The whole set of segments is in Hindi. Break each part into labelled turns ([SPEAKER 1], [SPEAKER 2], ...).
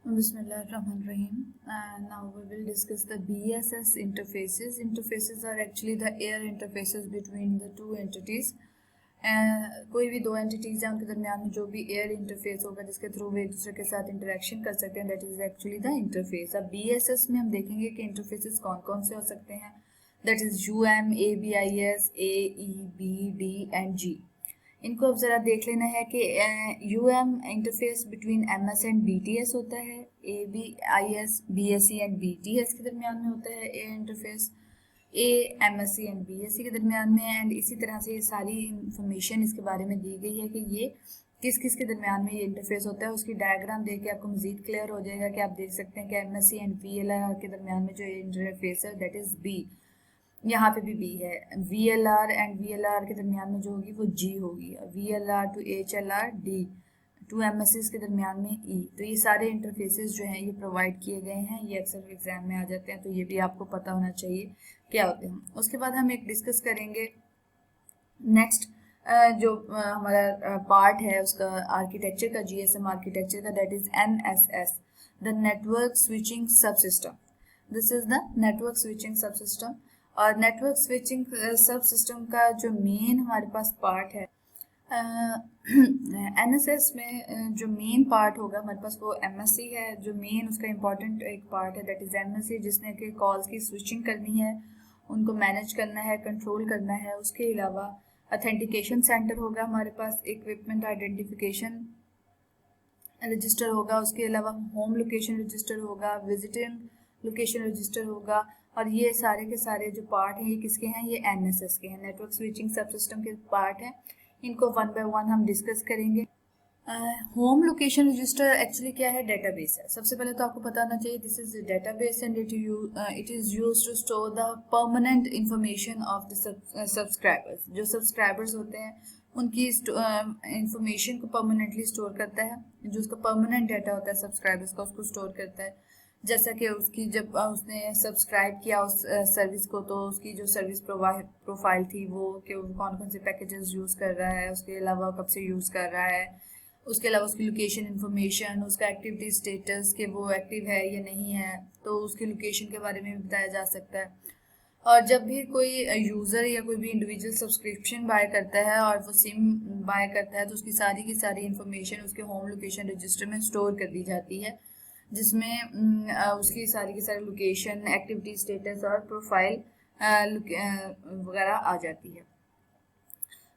[SPEAKER 1] Bismillahirrahmanirrahim. Now we will discuss the BSS interfaces. Interfaces are actually the air interfaces between the two entities. कोई भी दो एंटिटीज हैं उनके दरमियान में जो भी एयर इंटरफेस होगा जिसके थ्रू वे एक दूसरे के साथ इंटरेक्शन कर सकते हैं, that is actually the interface. अब BSS में हम देखेंगे कि इंटरफेसेस कौन कौन से हो सकते हैं. That is UM, ABIS, AE, B, D and G. इनको अब ज़रा देख लेना है कि UM interface between MS and BTS होता है, ABIS, BSE एंड BTS के दरमियान में होता है ए इंटरफेस, MSc एंड BSc के दरमियान में. एंड इसी तरह से ये सारी इंफॉर्मेशन इसके बारे में दी गई है कि ये किस किस के दरमियान में ये इंटरफेस होता है. उसकी डायग्राम देख के आपको मज़ीद क्लियर हो जाएगा कि आप देख सकते हैं कि MSc एंड VLR के दरमियान में जो इंटरफेस है दैट इज़ B. यहाँ पे भी B है. VLR एंड VLR के दरमियान में जो होगी वो G होगी. VLR to HLR D, to MSCs के दरमियान में E. तो ये सारे इंटरफेसेस जो हैं ये प्रोवाइड किए गए हैं, ये अक्सर एग्जाम में आ जाते हैं, तो ये भी आपको पता होना चाहिए क्या होते हैं. उसके बाद हम एक डिस्कस करेंगे नेक्स्ट जो हमारा पार्ट है उसका आर्किटेक्चर का, GSM आर्किटेक्चर का, that is NSS, the network switching sub system. This is the network switching sub system. और नेटवर्क स्विचिंग सब सिस्टम का जो मेन हमारे पास पार्ट है NSS में जो मेन पार्ट होगा हमारे पास वो MSC है. जो मेन उसका इम्पॉर्टेंट एक पार्ट है दैट इज़ MSC, जिसने कि कॉल्स की स्विचिंग करनी है, उनको मैनेज करना है, कंट्रोल करना है. उसके अलावा ऑथेंटिकेशन सेंटर होगा हमारे पास, इक्विपमेंट आइडेंटिफिकेशन रजिस्टर होगा, उसके अलावा होम लोकेशन रजिस्टर होगा, विजिटिंग लोकेशन रजिस्टर होगा. और ये सारे के सारे जो पार्ट हैं ये किसके हैं, ये NSS के हैं, नेटवर्क स्विचिंग सब सिस्टम के पार्ट हैं. इनको वन बाय वन हम डिस्कस करेंगे. होम लोकेशन रजिस्टर एक्चुअली क्या है, डेटाबेस है. सबसे पहले तो आपको पता होना चाहिए this is database and it is used to store the permanent information of the subscribers. जो सब्सक्राइबर्स होते हैं उनकी इंफॉर्मेशन को परमानेंटली स्टोर करता है. जो उसका परमानेंट डाटा होता है सब्सक्राइबर्स का उसको स्टोर करता है. जैसा कि उसकी जब उसने सब्सक्राइब किया उस सर्विस को, तो उसकी जो सर्विस प्रोफाइल थी वो कि कौन कौन से पैकेजेस यूज़ कर रहा है, उसके अलावा कब से यूज़ कर रहा है, उसके अलावा उसकी लोकेशन इन्फॉर्मेशन, उसका एक्टिविटी स्टेटस कि वो एक्टिव है या नहीं है, तो उसकी लोकेशन के बारे में भी बताया जा सकता है. और जब भी कोई यूज़र या कोई भी इंडिविजुअल सब्सक्रिप्शन बाय करता है और वो सिम बाय करता है तो उसकी सारी की सारी इन्फॉर्मेशन उसके होम लोकेशन रजिस्टर में स्टोर कर दी जाती है, जिसमें उसकी सारी की सारी लोकेशन, एक्टिविटी स्टेटस और प्रोफाइल वगैरह आ जाती है.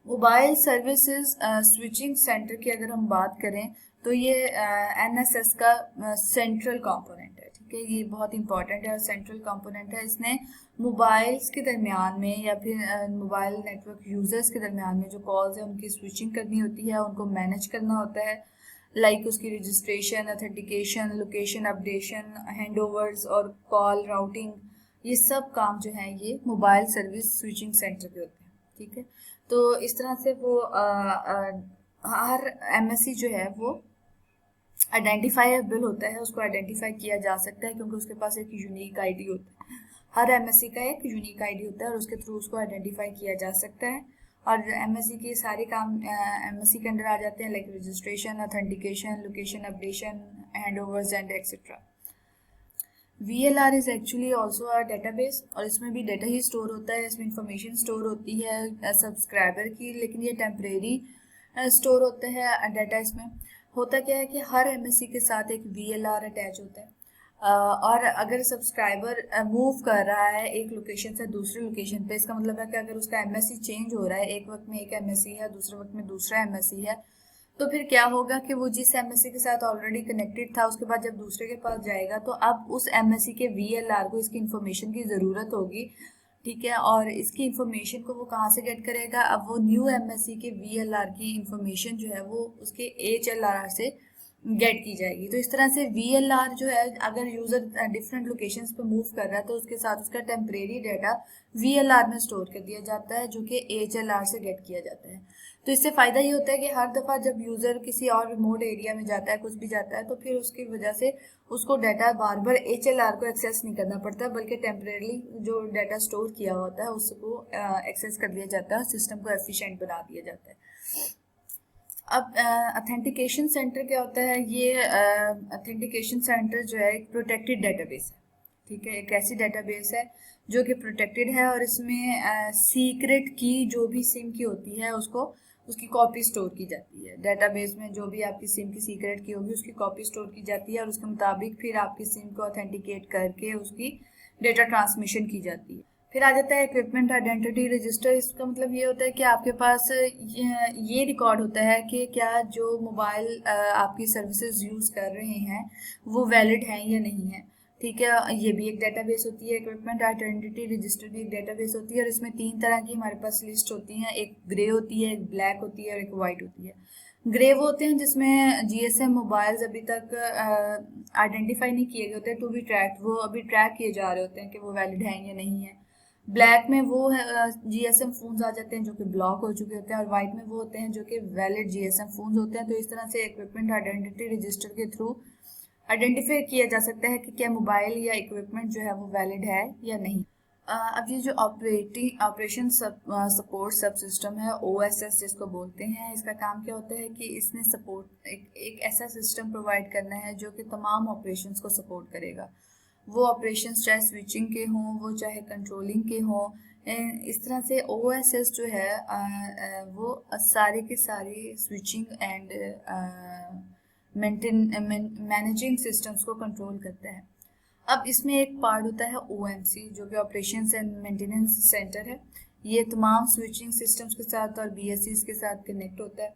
[SPEAKER 1] मोबाइल सर्विसेज स्विचिंग सेंटर की अगर हम बात करें तो ये NSS का सेंट्रल कंपोनेंट है. ठीक है, ये बहुत इंपॉर्टेंट है और सेंट्रल कंपोनेंट है. इसने मोबाइल्स के दरमियान में या फिर मोबाइल नेटवर्क यूजर्स के दरमियान में जो कॉल्स है उनकी स्विचिंग करनी होती है, उनको मैनेज करना होता है, लाइक उसकी रजिस्ट्रेशन, ऑथेंटिकेशन, लोकेशन अपडेशन, हैंडओवर्स और कॉल राउटिंग. ये सब काम जो है ये मोबाइल सर्विस स्विचिंग सेंटर के होते हैं. ठीक है, तो इस तरह से वो हर MSC जो है वो आइडेंटिफाइबल होता है, उसको आइडेंटिफाई किया जा सकता है क्योंकि उसके पास एक यूनिक ID होता है. हर MSC का एक यूनिक ID होता है और उसके थ्रू उसको आइडेंटिफाई किया जा सकता है. और MSC के सारे काम MSC के अंदर आ जाते हैं, like registration, authentication, location updation, handovers and etcetera. VLR is actually also a database और इसमें भी डाटा ही स्टोर होता है, इसमें इंफॉर्मेशन स्टोर होती है सब्सक्राइबर की, लेकिन ये टेम्परेरी स्टोर होता है डाटा. इसमें होता क्या है कि हर MSC के साथ एक VLR अटैच होता है. और अगर सब्सक्राइबर मूव कर रहा है एक लोकेशन से दूसरी लोकेशन पे, इसका मतलब है कि अगर उसका MSC चेंज हो रहा है, एक वक्त में एक MSC है, दूसरे वक्त में दूसरा MSC है, तो फिर क्या होगा कि वो जिस MSC के साथ ऑलरेडी कनेक्टेड था उसके बाद जब दूसरे के पास जाएगा तो अब उस MSC के VLR को इसकी इंफॉर्मेशन की ज़रूरत होगी. ठीक है, और इसकी इंफॉर्मेशन को वो कहाँ से गेट करेगा, अब वो न्यू MSC के VLR की इंफॉर्मेशन जो है वो उसके HLR से गेट की जाएगी. तो इस तरह से VLR जो है अगर यूज़र डिफरेंट लोकेशंस पे मूव कर रहा है तो उसके साथ उसका टेम्परेरी डाटा VLR में स्टोर कर दिया जाता है जो कि HLR से गेट किया जाता है. तो इससे फ़ायदा ये होता है कि हर दफ़ा जब यूज़र किसी और रिमोट एरिया में जाता है, कुछ भी जाता है, तो फिर उसकी वजह से उसको डाटा बार बार HLR को एक्सेस नहीं करना पड़ता, बल्कि टेम्परेरी जो डाटा स्टोर किया होता है उसको एक्सेस कर दिया जाता है, सिस्टम को एफिशिएंट बना दिया जाता है. अब ऑथेंटिकेशन सेंटर क्या होता है? ये ऑथेंटिकेशन सेंटर जो है एक प्रोटेक्टेड डेटाबेस है, ठीक है। एक ऐसी डेटाबेस है जो कि प्रोटेक्टेड है और इसमें सीक्रेट की जो भी सिम की होती है उसको उसकी कॉपी स्टोर की जाती है। डेटाबेस में जो भी आपकी सिम की सीक्रेट की होगी उसकी कॉपी स्टोर की जाती है और उसके मुताबिक फिर आपकी सिम को ऑथेंटिकेट करके उसकी डेटा ट्रांसमिशन की जाती है। फिर आ जाता है इक्विपमेंट आइडेंटिटी रजिस्टर। इसका मतलब ये होता है कि आपके पास ये रिकॉर्ड होता है कि क्या जो मोबाइल आपकी सर्विसेज यूज़ कर रहे हैं वो वैलिड हैं या नहीं है, ठीक है। ये भी एक डेटाबेस होती है। इक्विपमेंट आइडेंटिटी रजिस्टर भी एक डेटाबेस होती है और इसमें 3 तरह की हमारे पास लिस्ट होती हैं। एक ग्रे होती है, एक ब्लैक होती है और एक वाइट होती है। ग्रे वो होते हैं जिसमें जीएसएम मोबाइल्स अभी तक आइडेंटिफाई नहीं किए गए होते, टू बी ट्रैक, वो अभी ट्रैक किए जा रहे होते हैं कि वो वैलिड हैं या नहीं है। ब्लैक में वो जीएसएम फोन्स आ जाते हैं जो कि ब्लॉक हो चुके होते हैं और वाइट में वो होते हैं जो कि वैलिड जीएसएम फोन्स होते हैं। तो इस तरह से इक्विपमेंट आइडेंटिटी रजिस्टर के थ्रू आइडेंटिफाई किया जा सकता है कि क्या मोबाइल या इक्विपमेंट जो है वो वैलिड है या नहीं। अब ये जो ऑपरेशन सपोर्ट सब सिस्टम है, ओएसएस जिसको बोलते हैं, इसका काम क्या होता है कि इसने सपोर्ट एक ऐसा सिस्टम प्रोवाइड करना है जो कि तमाम ऑपरेशंस को सपोर्ट करेगा। वो ऑपरेशंस चाहे स्विचिंग के हों, वो चाहे कंट्रोलिंग के हों। इस तरह से ओएसएस जो है वो सारे के सारे स्विचिंग एंड मैनेजिंग सिस्टम्स को कंट्रोल करता है। अब इसमें एक पार्ट होता है ओएमसी जो कि ऑपरेशंस एंड मेंटेनेंस सेंटर है। ये तमाम स्विचिंग सिस्टम्स के साथ और बीएससीज के साथ कनेक्ट होता है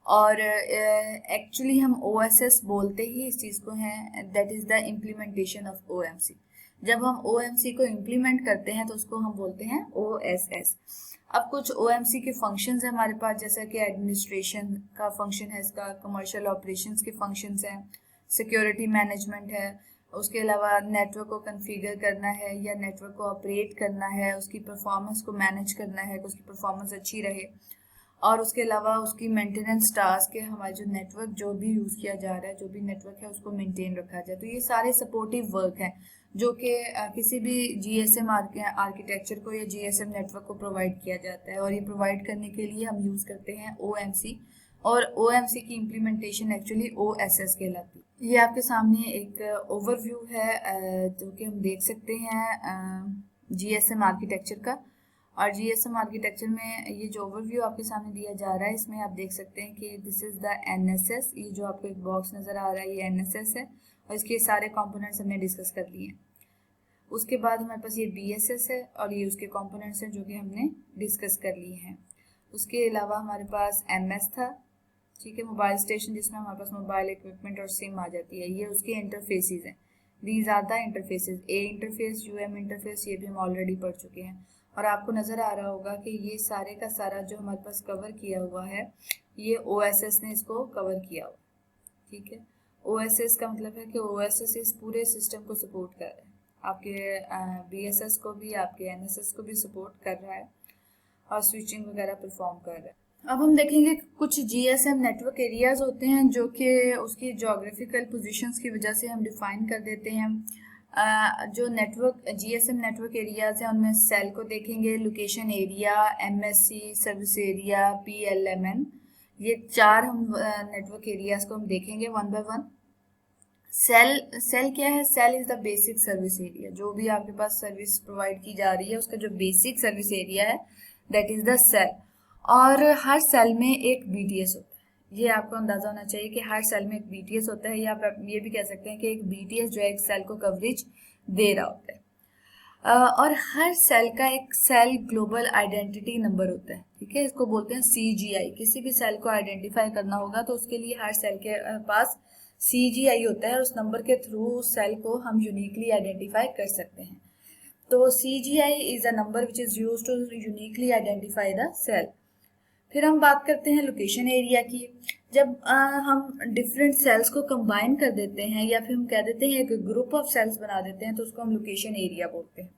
[SPEAKER 1] और एक्चुअली हम ओएसएस बोलते ही इस चीज़ को हैं, that is the implementation of OMC. जब हम ओएमसी को इम्प्लीमेंट करते हैं तो उसको हम बोलते हैं ओएसएस। अब कुछ ओएमसी के फंक्शंस हैं हमारे पास, जैसा कि एडमिनिस्ट्रेशन का फंक्शन है इसका, कमर्शियल ऑपरेशंस के फंक्शंस हैं, सिक्योरिटी मैनेजमेंट है, उसके अलावा नेटवर्क को कॉन्फ़िगर करना है या नेटवर्क को ऑपरेट करना है, उसकी परफॉर्मेंस को मैनेज करना है कि उसकी परफॉर्मेंस अच्छी रहे, और उसके अलावा उसकी मेंटेनेंस टास्क है, हमारा जो नेटवर्क जो भी यूज़ किया जा रहा है, जो भी नेटवर्क है उसको मेंटेन रखा जाए। तो ये सारे सपोर्टिव वर्क हैं जो कि किसी भी जीएसएम आर्किटेक्चर को या जीएसएम नेटवर्क को प्रोवाइड किया जाता है और ये प्रोवाइड करने के लिए हम यूज़ करते हैं ओएमसी और ओएमसी की इम्प्लीमेंटेशन एक्चुअली ओएसएस कहलाती है। ये आपके सामने एक ओवरव्यू है जो कि हम देख सकते हैं जीएसएम आर्किटेक्चर का। और जीएसएम आर्किटेक्चर में ये जो ओवरव्यू आपके सामने दिया जा रहा है इसमें आप देख सकते हैं कि दिस इज़ द एनएसएस। ये जो आपको एक बॉक्स नज़र आ रहा है ये एनएसएस है और इसके सारे कंपोनेंट्स हमने डिस्कस कर लिए हैं। उसके बाद हमारे पास ये बीएसएस है और ये उसके कंपोनेंट्स हैं जो कि हमने डिस्कस कर लिए हैं। उसके अलावा हमारे पास एमएस था, ठीक है, मोबाइल स्टेशन, जिसमें हमारे पास मोबाइल इक्विपमेंट और सिम आ जाती है। ये उसके इंटरफेसेस हैं, these are the interfaces. A interface, Um interface, ये भी हम ऑलरेडी पढ़ चुके हैं और आपको नज़र आ रहा होगा कि ये सारे का सारा जो हमारे पास कवर किया हुआ है ये ओएसएस ने इसको कवर किया हुआ, ठीक है। ओएसएस का मतलब है कि ओएसएस इस पूरे सिस्टम को सपोर्ट कर रहा है, आपके बीएसएस को भी, आपके एनएसएस को भी सपोर्ट कर रहा है और स्विचिंग वगैरह परफॉर्म कर रहा है। अब हम देखेंगे कुछ जीएसएम नेटवर्क एरियाज होते हैं जो कि उसकी जोग्राफिकल पोजीशंस की वजह से हम डिफाइन कर देते हैं। जो नेटवर्क जीएसएम नेटवर्क एरियाज हैं उनमें सेल को देखेंगे, location area, MSC, service area, PLMN, ये 4 हम नेटवर्क एरियाज को हम देखेंगे वन बाय वन। सेल क्या है? Cell is the basic service area. जो भी आपके पास सर्विस प्रोवाइड की जा रही है उसका जो बेसिक सर्विस एरिया है दैट इज द सेल। और हर सेल में एक बीटीएस होता है। ये आपको अंदाजा होना चाहिए कि हर सेल में एक बीटीएस होता है, या आप ये भी कह सकते हैं कि एक बीटीएस जो है एक सेल को कवरेज दे रहा होता है। और हर सेल का एक सेल ग्लोबल आइडेंटिटी नंबर होता है, ठीक है, इसको बोलते हैं सीजीआई। किसी भी सेल को आइडेंटिफाई करना होगा तो उसके लिए हर सेल के पास सीजीआई होता है और उस नंबर के थ्रू उस सेल को हम यूनिकली आइडेंटिफाई कर सकते हैं। तो CGI is a number which is used to uniquely identify the cell. फिर हम बात करते हैं लोकेशन एरिया की। जब हम डिफरेंट सेल्स को कंबाइन कर देते हैं या फिर हम कह देते हैं एक ग्रुप ऑफ सेल्स बना देते हैं तो उसको हम लोकेशन एरिया बोलते हैं।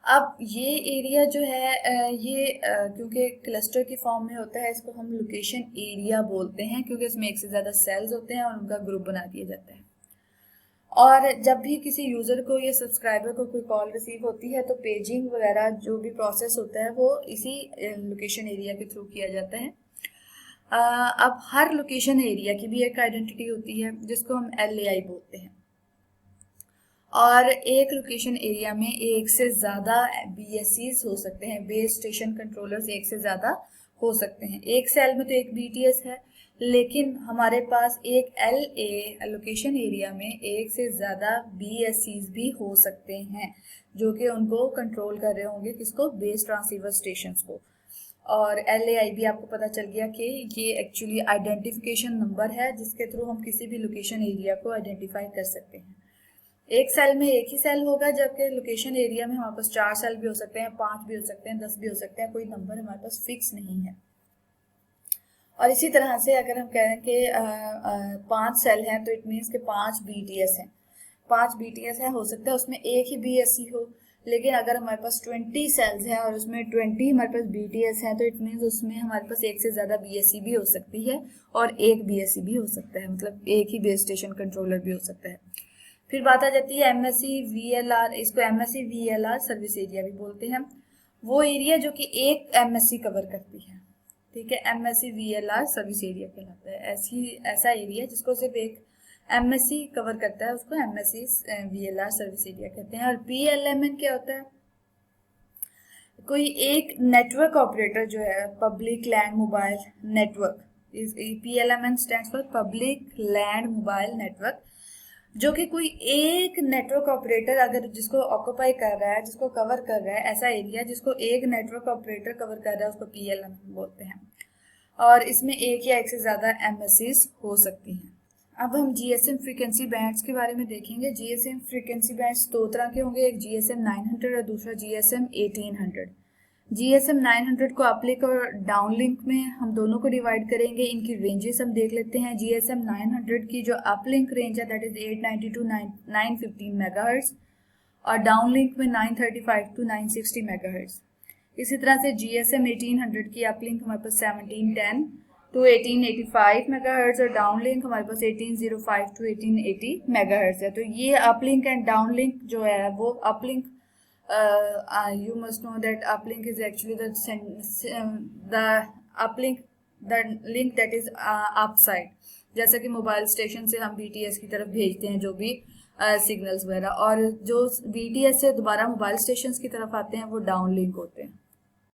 [SPEAKER 1] अब ये एरिया जो है ये क्योंकि क्लस्टर की फॉर्म में होता है इसको हम लोकेशन एरिया बोलते हैं क्योंकि इसमें एक से ज़्यादा सेल्स होते हैं और उनका ग्रुप बना दिया जाता है। और जब भी किसी यूज़र को या सब्सक्राइबर को कोई कॉल रिसीव होती है तो पेजिंग वगैरह जो भी प्रोसेस होता है वो इसी लोकेशन एरिया के थ्रू किया जाता है। अब हर लोकेशन एरिया की भी एक आइडेंटिटी होती है जिसको हम LAI बोलते हैं, और एक लोकेशन एरिया में एक से ज़्यादा BSCs हो सकते हैं, बेस स्टेशन कंट्रोलर्स एक से ज़्यादा हो सकते हैं। एक सेल में तो एक BTS है, लेकिन हमारे पास एक LA लोकेशन एरिया में एक से ज़्यादा BSCs भी हो सकते हैं, जो कि उनको कंट्रोल कर रहे होंगे, किसको, बेस ट्रांसीवर स्टेशंस को। और LAI भी आपको पता चल गया कि ये एक्चुअली आइडेंटिफिकेशन नंबर है जिसके थ्रू हम किसी भी लोकेशन एरिया को आइडेंटिफाई कर सकते हैं। एक सेल में एक ही सेल होगा, जबकि लोकेशन एरिया में हमारे पास 4 सेल भी हो सकते हैं, 5 भी हो सकते हैं, 10 भी हो सकते हैं, कोई नंबर हमारे पास फिक्स नहीं है। और इसी तरह से अगर हम कह रहे हैं कि 5 सेल हैं तो इट मीन्स के 5 BTS हैं, 5 BTS है, हो सकता है उसमें एक ही BSC हो, लेकिन अगर हमारे पास 20 सेल्स हैं और उसमें 20 हमारे पास BTS हैं तो इट मीन्स उसमें हमारे पास एक से ज़्यादा BSC भी हो सकती है और एक BSC भी हो सकता है, मतलब एक ही बेस स्टेशन कंट्रोलर भी हो सकता है। फिर बात आ जाती है MSC VLR, इसको MSC VLR सर्विस एरिया भी बोलते हैं, वो एरिया जो कि एक MSC कवर करती है, ठीक है, MSC VLR सर्विस एरिया कहलाता है। ऐसा एरिया जिसको सिर्फ एक MSC कवर करता है उसको MSC VLR सर्विस एरिया कहते हैं। और PLMN क्या होता है, कोई एक नेटवर्क ऑपरेटर जो है, public land mobile network, PLMN stands for public land mobile network, जो कि कोई एक नेटवर्क ऑपरेटर अगर जिसको ऑक्यूपाई कर रहा है, जिसको कवर कर रहा है, ऐसा एरिया जिसको एक नेटवर्क ऑपरेटर कवर कर रहा है उसको PLM बोलते हैं। और इसमें एक या एक से ज़्यादा MSCs हो सकती हैं। अब हम GSM फ्रीक्वेंसी बैंड्स के बारे में देखेंगे। GSM फ्रीक्वेंसी बैंड्स दो तरह के होंगे, एक GSM 900 और दूसरा GSM 1800। GSM 900 को अपलिंक और डाउनलिंक में हम दोनों को डिवाइड करेंगे। इनकी रेंजेस हम देख लेते हैं। GSM 900 की जो अपलिंक रेंज है दैट इज 890 टू 915 मेगाहर्ट्ज और डाउनलिंक में 935 टू 960 मेगाहर्ट्ज। इसी तरह से GSM 1800 की अपलिंक हमारे पास 1710 टू 1885 मेगाहर्ट्ज और डाउनलिंक हमारे पास 1805 टू 1880 मेगाहर्ट्ज है। तो ये अपलिंक एंड डाउनलिंक जो है वो uplink, you must know that uplink is actually the link that is upside, जैसा कि मोबाइल स्टेशन से हम BTS की तरफ भेजते हैं जो भी सिग्नल्स वगैरह, और जो BTS से दोबारा मोबाइल स्टेशन की तरफ आते हैं वो डाउन लिंक होते हैं।